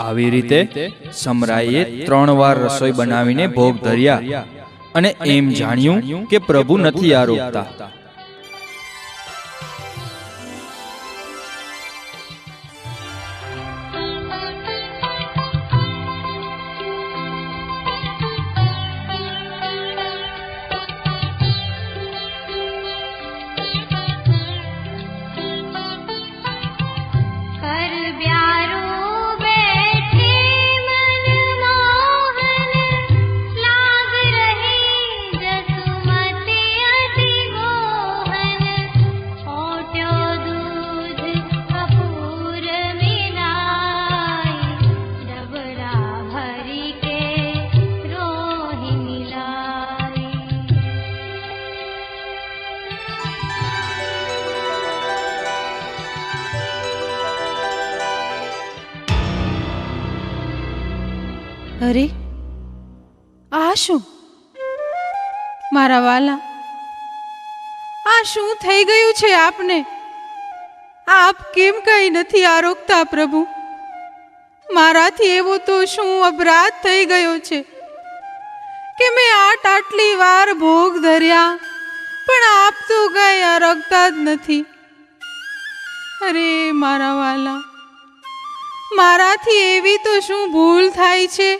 આવી રીતે સમરાઈએ 3 વાર રસોઈ બનાવીને ભોગ ધર્યા અને એમ જાણ્યું કે પ્રભુ નથી આરોગતા. અરે, આ શું મારા વાલા, આ શું થઈ ગયું છે આપને? આપ કેમ કઈ નથી આરોગતા પ્રભુ? મારાથી એવો તો શું અપરાધ થઈ ગયો છે કે મેં આટલી વાર ભોગ ધર્યા પણ આપ તો કઈ આરોગતા જ નથી. અરે મારા વાલા, મારાથી એવી તો શું ભૂલ થાય છે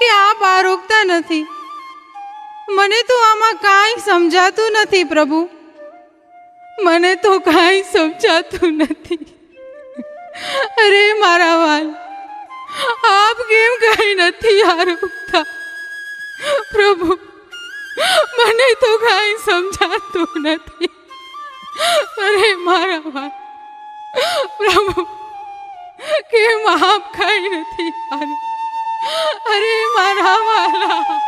કે આપ આરોગતા નથી? મને તો આમાં કાંઈ સમજાતું નથી પ્રભુ, મને તો કાંઈ સમજાતું નથી. અરે મારા વાલ, આપ કેમ કાંઈ નથી આરોગતા પ્રભુ? મને તો કાંઈ સમજાતું નથી. અરે મારા વાલ પ્રભુ, કેમ આપ કાંઈ નથી આરોગતા? અરે મારા વાલા.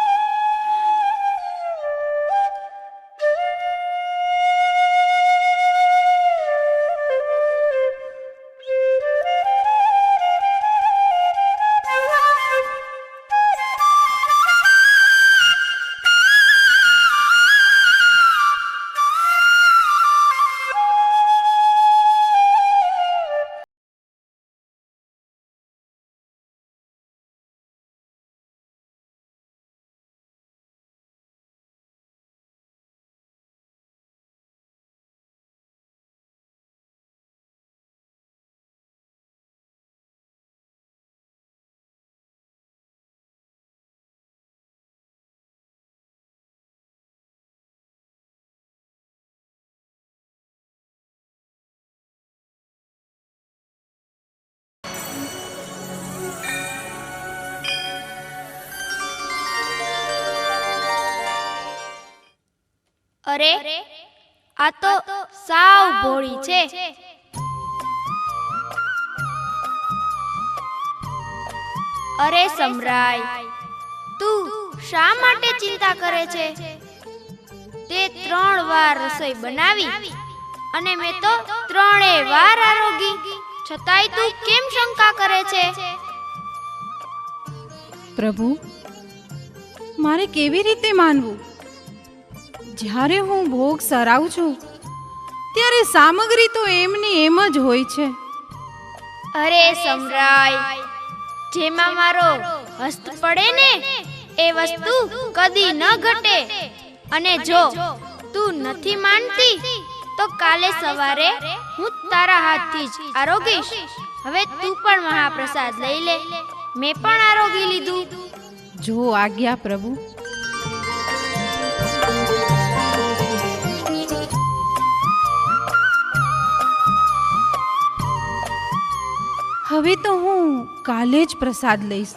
અરે, આ તો સાવ ભોળી છે. અરે સમરાય, તું શા માટે ચિંતા કરે છે? તે 3 વાર રસોઈ બનાવી અને મેં તો 3 વાર આરોગી, છતાંય તું કેમ શંકા કરે છે? પ્રભુ, મારે કેવી રીતે માનવું? જ્યારે હું ભોગ સરાવું છું ત્યારે સામગ્રી તો એમની એમ જ હોય છે. અરે સમરાય, જેમાં મારો હસ્ત પડે ને એ વસ્તુ કદી ન ઘટે. અને જો તું નથી માનતી તો કાલે સવારે હું તારા હાથથી જ આરોગીશ. હવે તું પણ મહાપ્રસાદ લઈ લે, મેં પણ આરોગી લીધું. જો આજ્ઞા પ્રભુ. હવે તો હું કાલે જ પ્રસાદ લઈશ,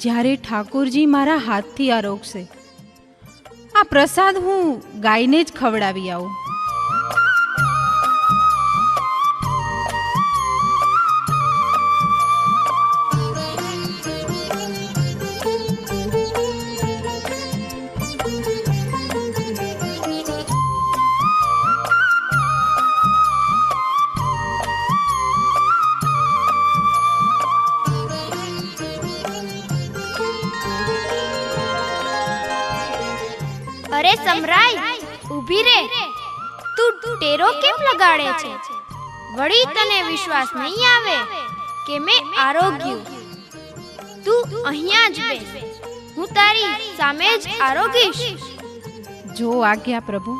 જ્યારે ઠાકોરજી મારા હાથથી આરોગશે. આ પ્રસાદ હું ગાયને જ ખવડાવી આવું. અરે સમરાય, ઊભી રે. તું ટેરો કેમ લગાડે છે? વળી તને વિશ્વાસ નહીં આવે કે મેં આરોગ્યું. તું અહીંયા જ બેસ, હું તારી સામે જ આરોગીશ. જો આજ્ઞા પ્રભુ.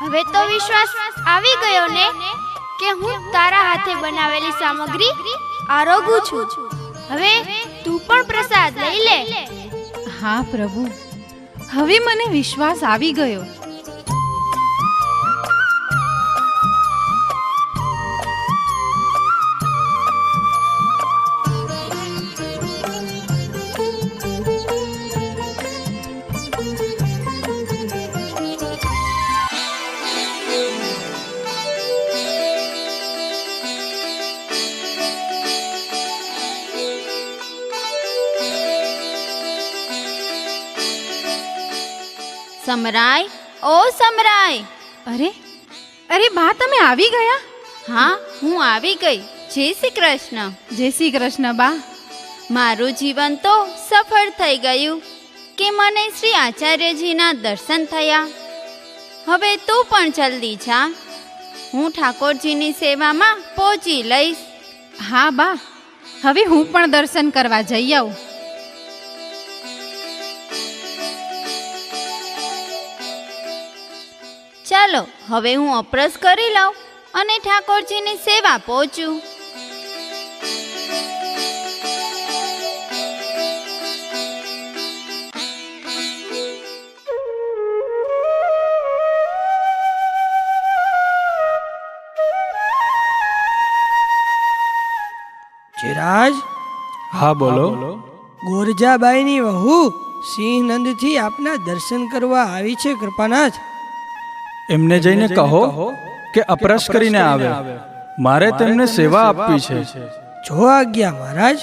હવે તો વિશ્વાસ આવી ગયો ને કે હું તારા હાથે બનાવેલી સામગ્રી આરોગું છું. હવે તું પણ પ્રસાદ લઈ લે. હા પ્રભુ, હવે મને વિશ્વાસ આવી ગયો. સમરાય, ઓ સમરાય. અરે અરે બા, તમે આવી ગયા? હા, હું આવી ગઈ. જય શ્રી કૃષ્ણ. જય શ્રી કૃષ્ણ બા. મારું જીવન તો સફળ થઈ ગયું કે મને શ્રી આચાર્યજીના દર્શન થયા. હવે તું પણ જલ્દી જા, હું ઠાકોરજીની સેવામાં પહોંચી લઈશ. હા બા, હવે હું પણ દર્શન કરવા જઈ આવું. ચાલો, હવે હું અપરસ કરી લઉં અને ઠાકોરજીની સેવા પહોંચું. ચિરાજ, હા બોલો. ગોરજાબાઈની વહુ સિંહનંદથી આપના દર્શન કરવા આવી છે કૃપાનાથ. એમને જઈને કહો કે અપરસ કરીને આવે. મારે તેમને સેવા આપવી છે. જો આજ્ઞા મહારાજ.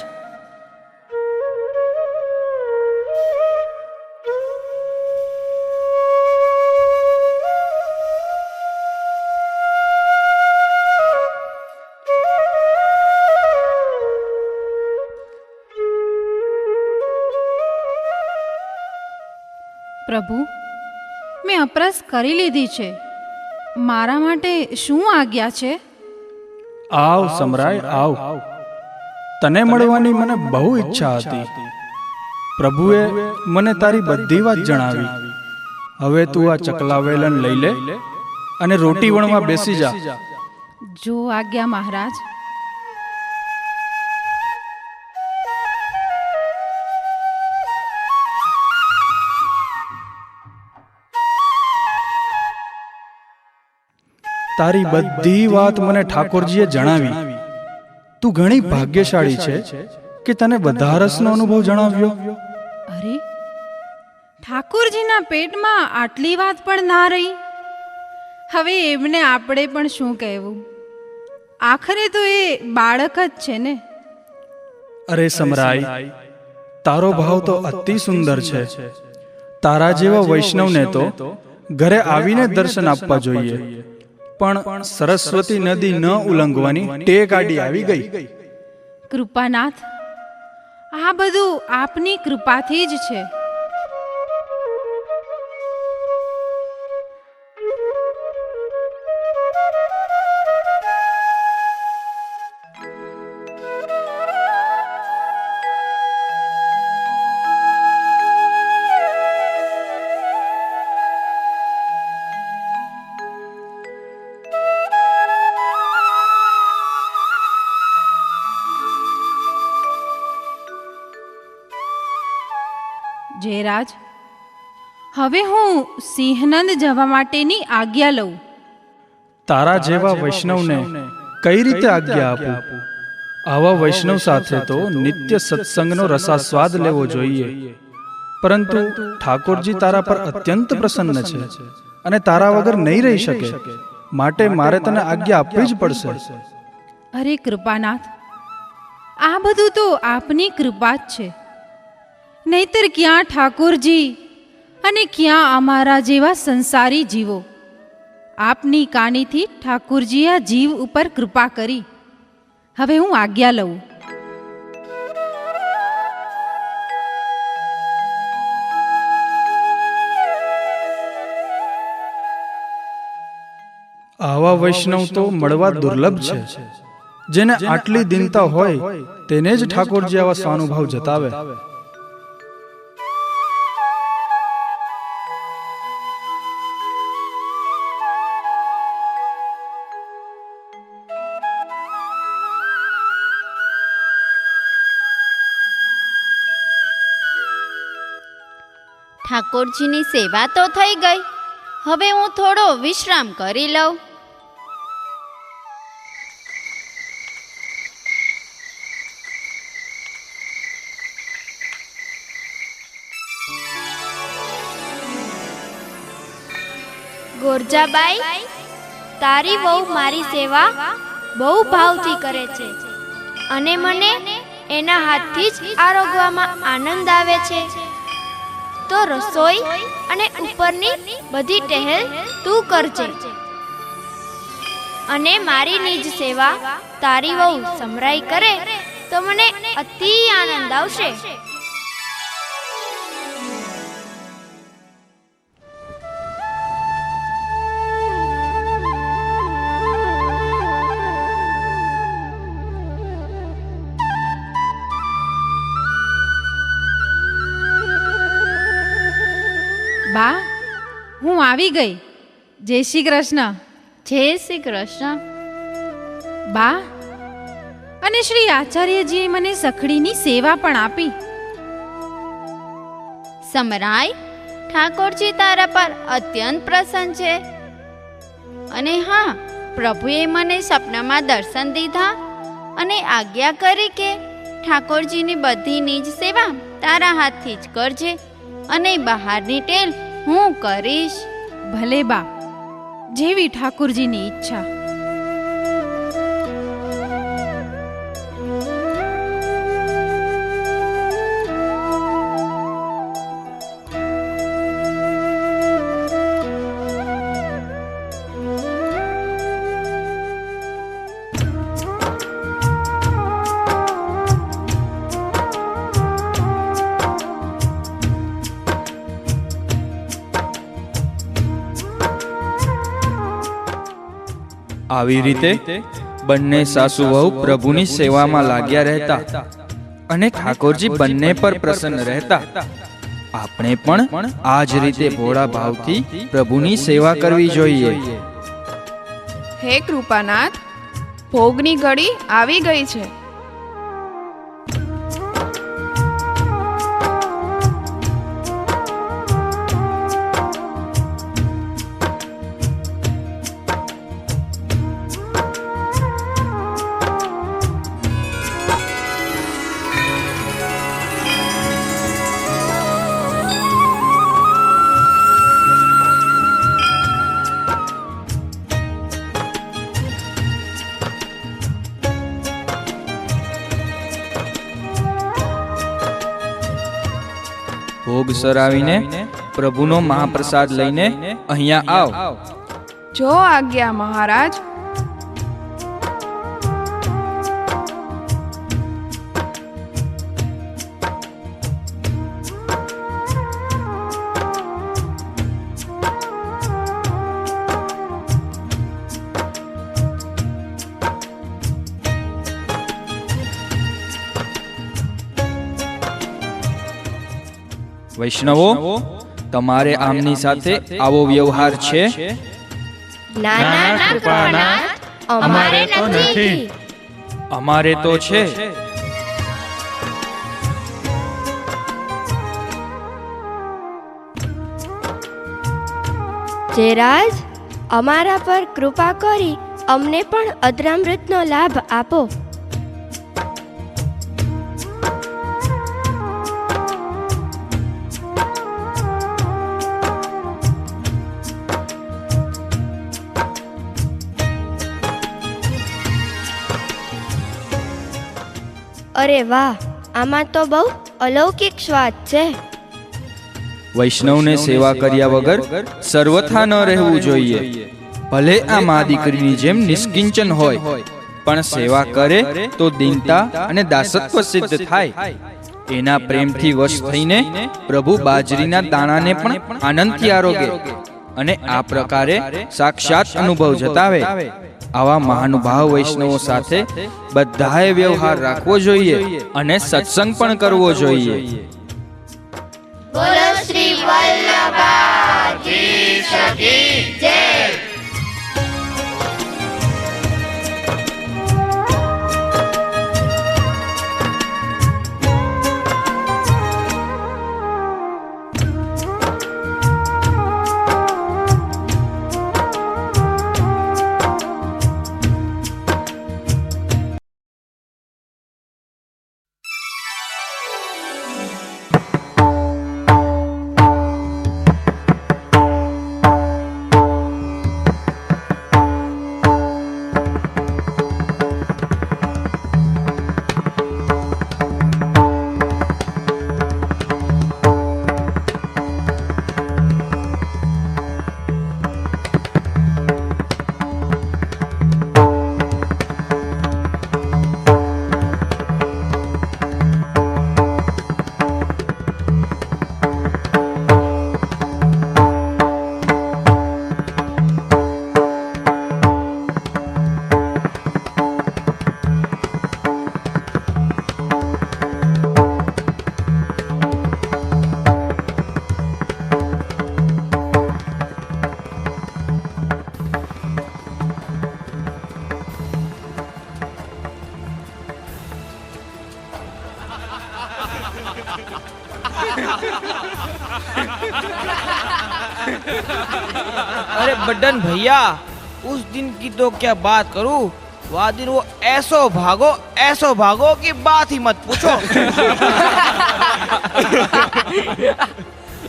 પ્રભુ, મેં અપરસ કરી લીધી છે. મારા માટે શું આજ્ઞા છે? આવ સમરાય, આવ. તને મળવાની મને બહુ ઈચ્છા હતી. પ્રભુએ મને તારી બધી વાત જણાવી. હવે તું આ ચકલા વેલણ લઈ લે અને રોટી વણવા બેસી જા. જો આજ્ઞા મહારાજ. તારી બધી વાત મને ઠાકોરજીએ જણાવી. તું ઘણી ભાગ્યશાળી છે કે તને બધા રસનો અનુભવ જણાવ્યો. અરે, ઠાકોરજીના પેટમાં આટલી વાત પણ ના રહી. હવે એમને આપણે પણ શું કહેવું? આખરે તો એ બાળક જ છે ને. અરે સમરાય, તારો ભાવ તો અતિ સુંદર છે. તારા જેવા વૈષ્ણવને તો ઘરે આવીને દર્શન આપવા જોઈએ, પણ સરસ્વતી નદી ન ઉલ્લંઘવાની ટેક આડી આવી ગઈ. કૃપાનાથ, આ બધું આપની કૃપાથી જ છે. જયરાજ, હવે હું સિંહનંદ જવા માટેની આજ્ઞા લઉં. તારા જેવા વૈષ્ણવને કઈ રીતે આજ્ઞા આપું? આવા વૈષ્ણવ સાથે તો નિત્ય સત્સંગનો રસાસ્વાદ લેવો જોઈએ. પરંતુ ઠાકોરજી તારા પર અત્યંત પ્રસન્ન છે અને તારા વગર નહીં રહી શકે. માટે મારે તને આજ્ઞા આપવી જ પડશે. અરે કૃપાનાથ, આ બધું તો આપની કૃપા જ છે. નહીતર ક્યાં ઠાકોરજી અને ક્યાં અમારા જેવા સંસારી જીવો. આપની કાનીથી ઠાકુરજીએ આ જીવ ઉપર કૃપા કરી. હવે હું આજ્ઞા લઉં. આવા વૈષ્ણવ તો મળવા દુર્લભ છે. જેને આટલી દીનતા હોય તેને જ ઠાકોરજી આવા સ્વાનુભાવ જતાવે. ઠાકોરજીની સેવા તો થઈ ગઈ. હવે હું થોડો વિશ્રામ કરી લઉં. ગોરજાબાઈ, તારી વહુ મારી સેવા બહુ ભાવથી કરે છે અને મને એના હાથથી જ આરોગવામાં આનંદ આવે છે. તો રસોઈ અને ઉપરની બધી ટહેલ તું કરજે અને મારી નિજ સેવા તારી વહુ સમરાઈ કરે તો મને અતિ આનંદ આવશે. બા, હું આવી ગઈ. જય શ્રી કૃષ્ણ. જય શ્રી કૃષ્ણ. બા, અને શ્રી આચાર્યજીએ મને સખડીની સેવા પણ આપી. સમરાય, ઠાકોરજી તારા પર અત્યંત પ્રસન્ન છે. અને હા, પ્રભુએ મને સપનામાં દર્શન દીધા અને આજ્ઞા કરી કે ઠાકોરજીની બધી નિજ સેવા તારા હાથથી જ કરજે અને બહારની ટેલ હું કરીશ. ભલે બા, જેવી ઠાકુરજીની ઈચ્છા. આવી રીતે બંને સાસુ વહુ પ્રભુની સેવામાં લાગ્યા રહેતા અને ઠાકોરજી બંને પર પ્રસન્ન રહેતા. આપણે પણ આ જ રીતે ભોળા ભાવથી પ્રભુની સેવા કરવી જોઈએ. હે કૃપાનાથ, ભોગની ઘડી આવી ગઈ છે. ભોગ સરાવીને પ્રભુનો મહાપ્રસાદ લઈને અહીંયા આવ. જો આજ્ઞા મહારાજ. વૈષ્ણવો, તમારે આમની સાથે આવો વ્યવહાર છે? ના ના ના કૃપાનાથ, અમારે નથી. અમારે તો છે. જયરાજ, અમારા પર કૃપા કરી અમને પણ અદ્રામૃતનો લાભ આપો. અરે વાહ, આમાં તો બહુ અલૌકિક સ્વાદ છે. વૈષ્ણવને સેવા કર્યા વગર સર્વથા ન રહેવું જોઈએ. ભલે આ મા દીકરીની જેમ નિષ્કિંચન હોય, પણ સેવા કરે તો દીનતા અને દાસત્વ સિદ્ધ થાય. એના પ્રેમથી વશ થઈને પ્રભુ બાજરીના દાણાને પણ આનંદથી આરોગે અને આ પ્રકારે સાક્ષાત અનુભવ જતાવે. આવા મહાનુભાવ વૈષ્ણવો સાથે બધાએ વ્યવહાર રાખવો જોઈએ અને સત્સંગ પણ કરવો જોઈએ. બોલો શ્રી વલ્લભાજી સખી જય. अरे बड्डन भैया, उस दिन की तो क्या बात करूं। वह दिन वो ऐसो भागो कि बात ही मत पूछो।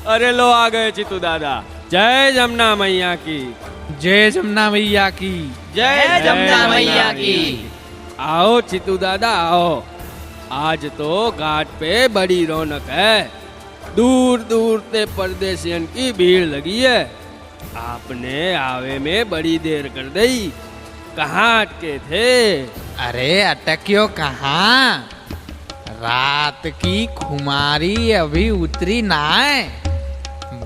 अरे लो आ गए चितू दादा। जय जमुना मैया की। जय जमुना मैया की। जय जमुना मैया की। आओ चितू दादा आओ। आज तो घाट पे बड़ी रौनक है। दूर दूर से परदेशियन की भीड़ लगी है। आपने आवे में बड़ी देर कर दी। कहाँ अटके थे? अरे अटक्यो कहाँ, रात की खुमारी अभी उतरी ना है।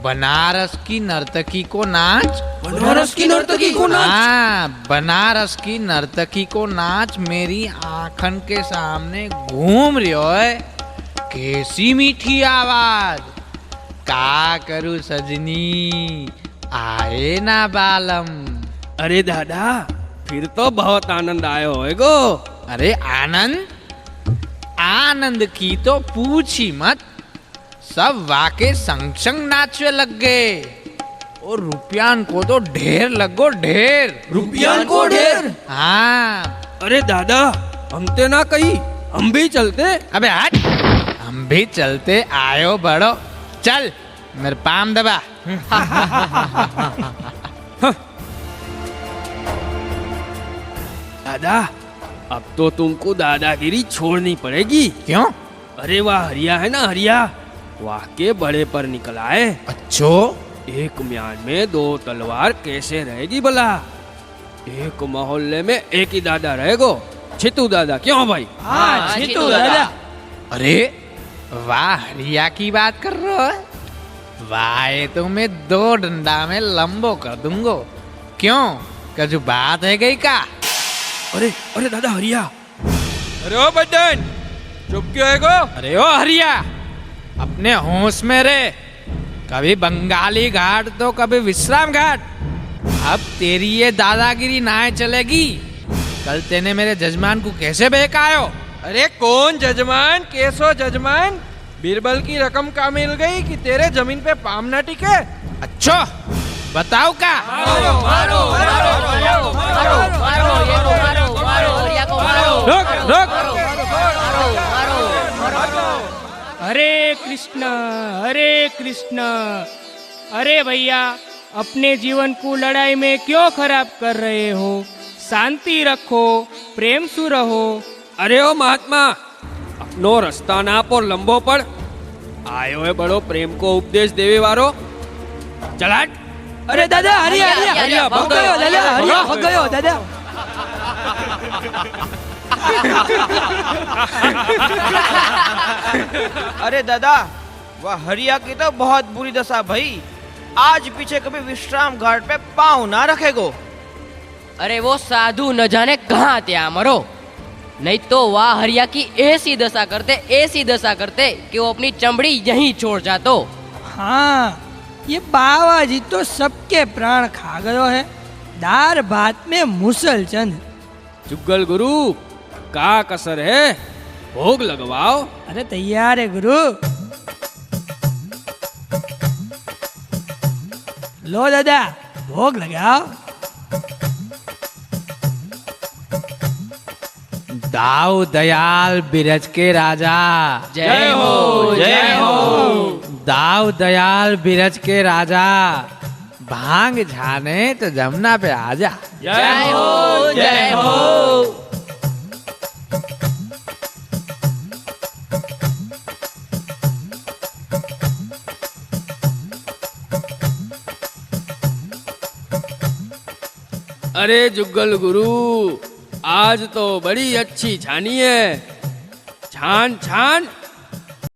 बनारस की नर्तकी को नाच। बनारस की नर्तकी को नाच? हाँ, बनारस की नर्तकी को नाच मेरी आँखन के सामने घूम रही है। कैसी मीठी आवाज। का करूं सजनी, आए ना बालम। अरे दादा, फिर तो बहुत आनंद आयो होएगो। अरे आनंद की तो पूछ ही मत। सब वाके संग संग नाचने लग गए और रुपयान को तो ढेर लगो ढेर। रुपयान को ढेर? हाँ। अरे दादा, हम ते ना कही, हम भी चलते। अबे हट, हम भी चलते। आयो बड़ो, चल मेरे पाम दबा। दादा, अब तो तुमको दादागिरी छोड़नी पड़ेगी। क्यों? अरे वाह हरिया है ना, हरिया वाह के बड़े पर निकल आए। अच्छो, एक म्यान में दो तलवार कैसे रहेगी भला। एक मोहल्ले में एक ही दादा रहेगो, छितू दादा। क्यों भाई? हाँ, छितू दादा। अरे वाह हरिया की बात कर रहे हो? वाह, ये तो मैं 2 डंडा में लंबो कर दूंगो। क्यों, कजू बात है गई का? अरे अरे दादा हरिया। अरे ओ बड्डन, चुप क्यों है गो? अरे ओ हरिया, अपने होश में रे। कभी बंगाली घाट तो कभी विश्राम घाट। अब तेरी ये दादागिरी ना चलेगी। कल तेने मेरे जजमान को कैसे बहकायो? अरे कौन जजमान, कैसो जजमान? बीरबल की रकम का मिल गई कि तेरे जमीन पे पाम ना टिके? अच्छा बताओ का? मारो मारो मारो मारो मारो मारो ये को मारो मारो हरिया को मारो। रोक रोक। हरे कृष्ण हरे कृष्ण। अरे भैया, अपने जीवन को लड़ाई में क्यों खराब कर रहे हो? शांति रखो, प्रेम से रहो। अरे ओ महात्मा, अपनो रास्ता ना पर लंबो पड़। आयो है बड़ो प्रेम को उपदेश देवे वारो। चलाट। अरे दादा हरिया हरिया हरिया, भग गयो दादा हरिया भग गयो दादा। अरे दादा, वह हरिया की तो बहुत बुरी दशा भाई। आज पीछे कभी विश्राम घाट पे पाँव ना रखेगो। अरे वो साधु न जाने कहाँ थे मरो, नहीं तो वाह हरिया की ऐसी दशा करते कि वो अपनी चमड़ी यहीं छोड़ जातो। हाँ, ये बाबाजी तो सबके प्राण खा गयो है। दार भात में मुसलचंद। जुग्गल गुरु का कसर है, भोग लगवाओ। अरे तैयार है गुरु। लो दादा भोग लगाओ। दाऊ दयाल बिरज के राजा जय हो जय हो। दाऊ दयाल बिरज के राजा, भांग झाने तो जमुना पे आजा। जय हो जय हो। अरे जुग्गल गुरु, आज तो बड़ी अच्छी छानी है। छान छान